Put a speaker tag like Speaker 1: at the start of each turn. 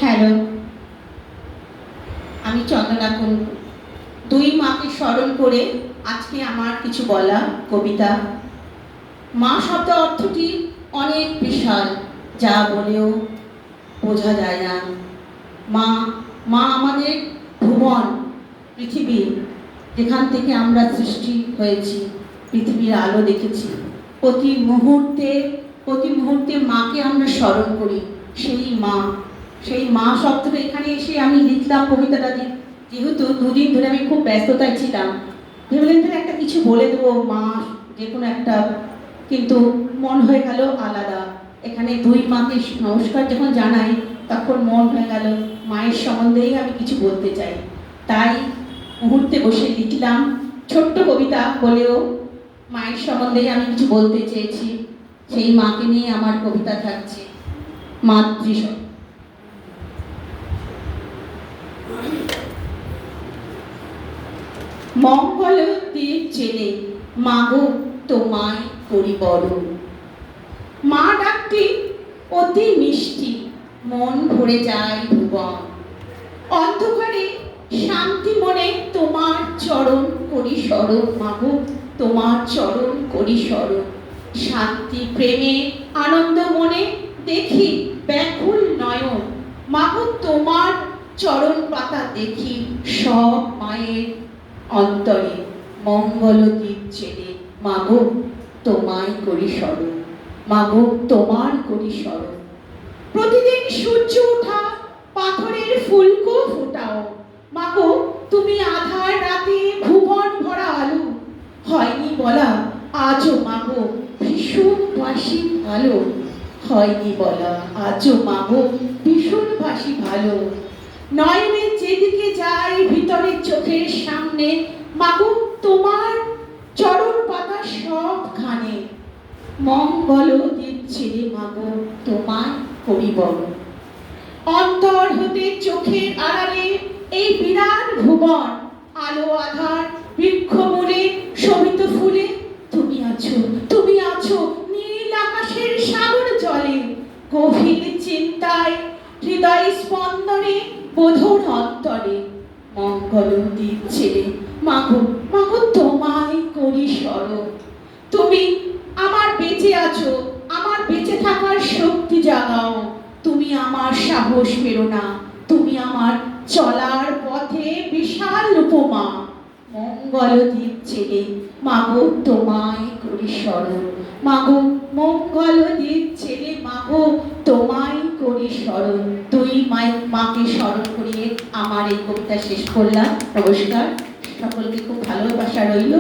Speaker 1: Hello, আমি চন্দনা কুন্ডু। দুই মাকে স্মরণ করে আজকে আমার কিছু বলা কবিতা। মা শব্দ অর্থটি অনেক বিশাল, যা বলেও বোঝা যায় না। মা মা আমাদের ভুবন, পৃথিবী, যেখান থেকে আমরা সৃষ্টি হয়েছি, পৃথিবীর আলো দেখেছি। প্রতি মুহূর্তে মাকে আমরা স্মরণ করি। সেই মা শব্দটা এখানে এসে আমি লিখলাম কবিতাটা। যেহেতু দুদিন ধরে আমি খুব ব্যস্ততায় ছিলাম, ভেবেলেন ধরে একটা কিছু বলে দেবো মা, যে কোনো একটা, কিন্তু মন হয়ে গেল আলাদা। এখানে দুই মাকে নমস্কার যখন জানাই, তখন মন হয়ে গেল মায়ের সম্বন্ধেই আমি কিছু বলতে চাই। তাই মুহূর্তে বসে লিখলাম ছোট্ট কবিতা বলেও মায়ের সম্বন্ধেই আমি কিছু বলতে চেয়েছি। সেই মাকে নিয়ে আমার কবিতা থাকছে। মাতৃশব্দ। মঙ্গল তীর চেনে মাগো তোমায় করি বরণ। মা ডাকটি অতি মিষ্টি, মন ভরে যায় ভুবন। অন্ধকারে শান্তি মনে তোমার চরণ করি স্মরণ। মাগো তোমার চরণ করি স্মরণ। শান্তি প্রেমে আনন্দ মনে দেখি ব্যাকুল নয়ন। মাগো তোমার চরণ পাতা দেখি সব মায়ের অন্তরে। মঙ্গল দ্বীপ ছেড়ে মাগো তোমায় করি স্মরণ। মাগো তোমার করি স্মরণ। প্রতিদিন সূর্য ওঠা পাথরের ফুলকো ফোটাও। মাগো তুমি আধার রাতে ভুবন ভরা আলো। হয়নি বলা আজও মাগো ভীষণ বাসি ভালো। হয়নি বলা আজও মাগো ভীষণ বাসি ভালো। নয়নে যেদিকে যাই ভিতরের চোখের সামনে, মাগো তোমার চরণ পাতা সবখানে। মঙ্গল দ্বীপ ছেড়ে মাগো তোমায় করি বরণ। অন্তর হতে চোখের আড়ালে এই বিরাট ভুবন, আলো আধার বৃক্ষ মূলে শোভিত ফুলে তুমি আছো নীল আকাশের সাগর জলে। গভীর চিন্তায় হৃদয় স্পন্দনে বোধর অন্তরে। মঙ্গল দ্বীপ ছেড়ে মাগো তোমায় করি স্মরণ। তুমি আমার বেঁচে আছো, আমার বেঁচে থাকার শক্তি জাগাও। তুমি আমার সাহস প্রেরণা, তুমি আমার চলার পথে বিশাল উপমা। মঙ্গল দ্বীপ ছেড়ে মাগো তোমায় করি স্মরণ। মাগো মঙ্গল দ্বীপ ছেড়ে মাগো তোমায় করি স্মরণ। দুই মাকে স্মরণ করিয়ে আমার এই কবিতা শেষ করলাম। নমস্কার, সকলকে খুব ভালোবাসা রইল।